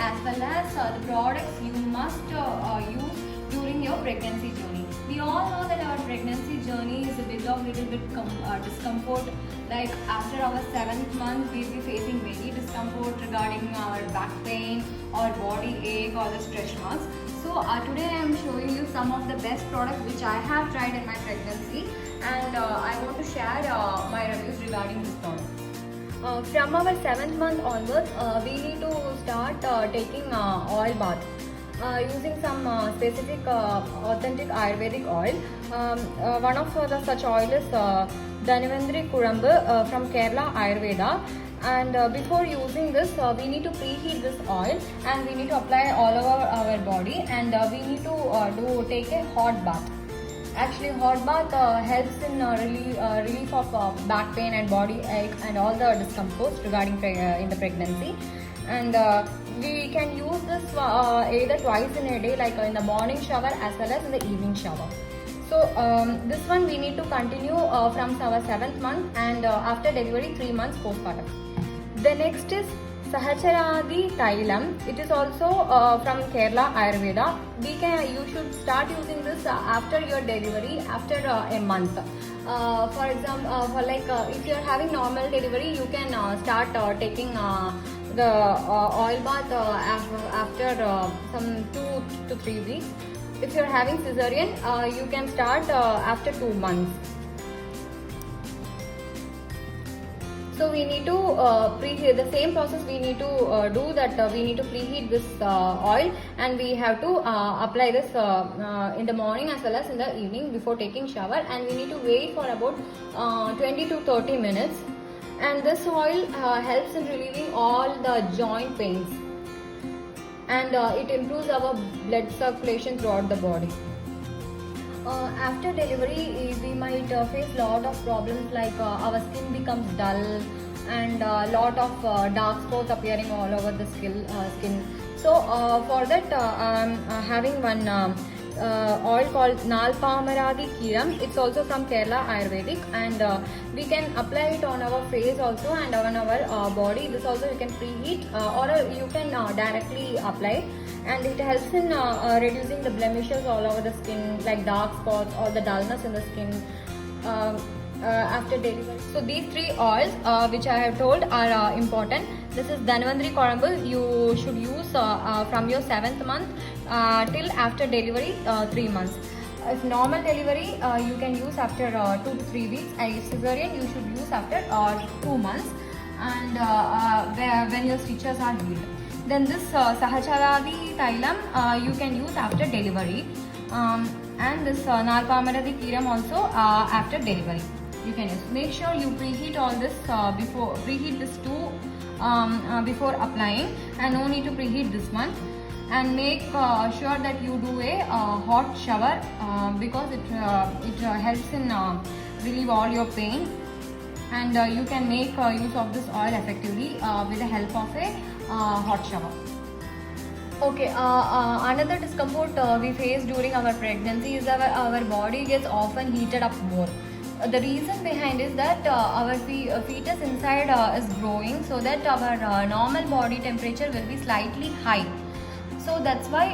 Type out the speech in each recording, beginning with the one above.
as well as the products you must use during your pregnancy journey. We all know that our pregnancy journey is a little bit discomfort. Like after our 7th month, we'll be facing very discomfort regarding our back pain or body ache or the stretch marks. So today I am showing you some of the best products which I have tried in my pregnancy, and I want to share my reviews regarding this product. From our 7th month onwards, we need to start taking oil bath. Using some specific authentic Ayurvedic oil. One of the such oil is Dhanvantri Kurambu from Kerala Ayurveda. And before using this, we need to preheat this oil and we need to apply all over our body, and we need to take a hot bath. Actually, hot bath helps in relief of back pain and body ache and all the discomforts regarding in the pregnancy. And we can use this either twice in a day, like in the morning shower as well as in the evening shower. So this one we need to continue from our 7th month and after delivery 3 months postpartum. The next is Sahacharadi Thailam. It is also from Kerala Ayurveda. You should start using this after your delivery, after a month. For example, if you are having normal delivery, you can start taking the oil bath after some 2 to 3 weeks. If you are having cesarean, you can start after 2 months. So we need to preheat the same process. We need to do that. We need to preheat this oil, and we have to apply this in the morning as well as in the evening before taking shower. And we need to wait for about 20 to 30 minutes. And this oil helps in relieving all the joint pains, and it improves our blood circulation throughout the body. After delivery, we might face lot of problems like our skin becomes dull and lot of dark spots appearing all over the skin. So for that, I'm having one oil called Nalpamaradi Kiram. It's also from Kerala Ayurvedic, and we can apply it on our face also and on our body. This also you can preheat or you can directly apply, and it helps in reducing the blemishes all over the skin, like dark spots or the dullness in the skin after delivery. So these 3 oils which I have told are important. This is Dhanvantri Kurambu. You should use from your 7th month till after delivery 3 months. If normal delivery, you can use after 2 to 3 weeks, and if cesarean, you should use after 2 months, and when your stitches are healed. Then this Sahacharadi Thailam you can use after delivery, and this Nalpamaradi Kiram also after delivery you can use. Make sure you preheat all this preheat this too before applying, and no need to preheat this one. And make sure that you do a hot shower because it helps in relieve all your pain, and you can make use of this oil effectively with the help of a hot shower. Okay, another discomfort we face during our pregnancy is our body gets often heated up more. The reason behind is that our fetus inside is growing, so that our normal body temperature will be slightly high. So that's why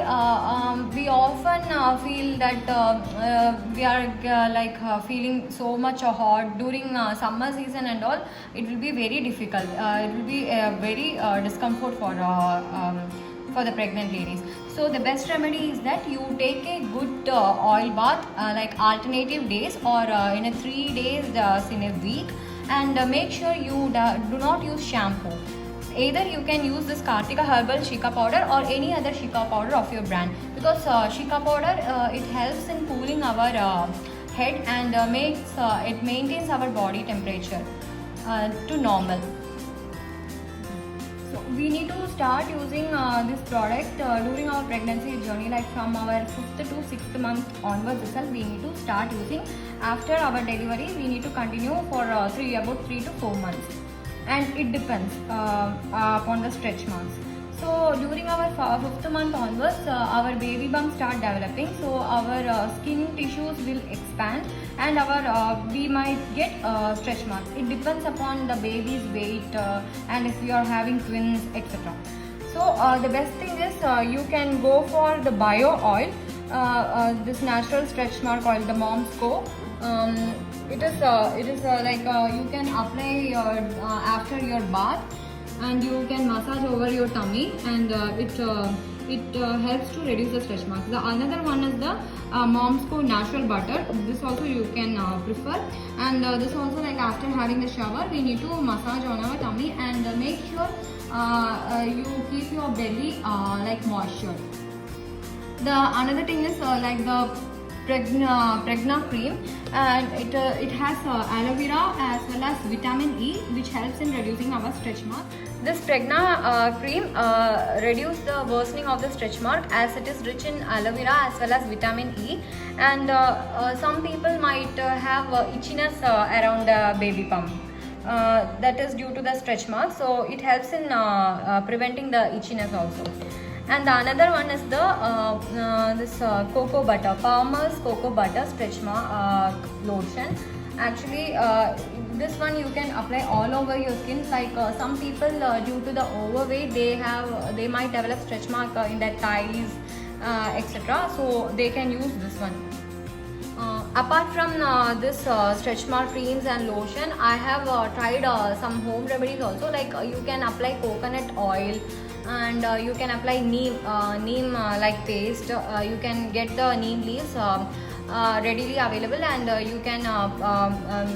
we often feel that we are feeling so much hot during summer season and all. It will be very difficult. It will be very discomfort for the pregnant ladies. So the best remedy is that you take a good oil bath like alternative days or in a 3 days in a week, and make sure you do not use shampoo. Either you can use this Kartika Herbal Shika powder or any other Shika powder of your brand, because Shika powder it helps in cooling our head, and it maintains our body temperature to normal. So we need to start using this product during our pregnancy journey, like from our 5th to 6th month onwards itself. We need to start using. After our delivery, we need to continue for about 3 to 4 months. And it depends upon the stretch marks. So during our 5th month onwards, our baby bumps start developing. So our skin tissues will expand, and we might get stretch marks. It depends upon the baby's weight and if you are having twins, etc. So So the best thing is you can go for the bio oil, this natural stretch mark oil, the Mom's Co. It is like you can apply after your bath, and you can massage over your tummy, and it helps to reduce the stretch marks. The another one is the Mom's Co natural butter. This also you can prefer, and this also, like after having the shower, we need to massage on our tummy, and make sure you keep your belly like moisture. The another thing is like the Pregna cream, and it has aloe vera as well as vitamin E, which helps in reducing our stretch mark. This Pregna cream reduce the worsening of the stretch mark, as it is rich in aloe vera as well as vitamin E, and some people might have itchiness around the baby pump. That is due to the stretch mark, so it helps in preventing the itchiness also. And the another one is the this cocoa butter, Palmer's cocoa butter stretch mark lotion. Actually, this one you can apply all over your skin. Like some people, due to the overweight, they might develop stretch mark in their thighs, etc. So they can use this one. Apart from this stretch mark creams and lotion, I have tried some home remedies also. Like you can apply coconut oil, and you can apply neem like paste. You can get the neem leaves readily available, and you can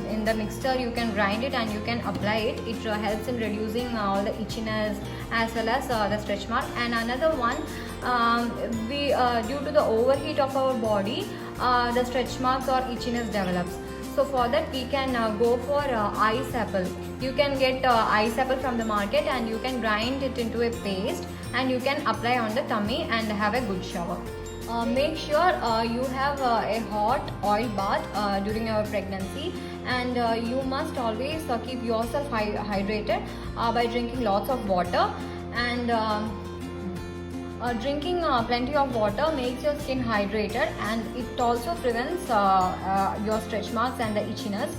in the mixture you can grind it and you can apply it. It helps in reducing all the itchiness as well as the stretch mark. And another one, we due to the overheat of our body, the stretch marks or itchiness develops. So for that we can go for ice apple. You can get ice apple from the market, and you can grind it into a paste, and you can apply on the tummy and have a good shower. Make sure you have a hot oil bath during your pregnancy, and you must always keep yourself hydrated by drinking lots of water, and drinking plenty of water makes your skin hydrated, and it also prevents your stretch marks and the itchiness.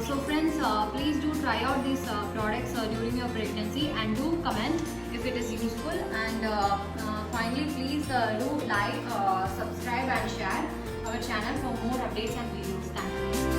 So friends, please do try out these products during your pregnancy, and do comment if it is useful, and finally please do like, subscribe and share our channel for more updates and videos. Thank you.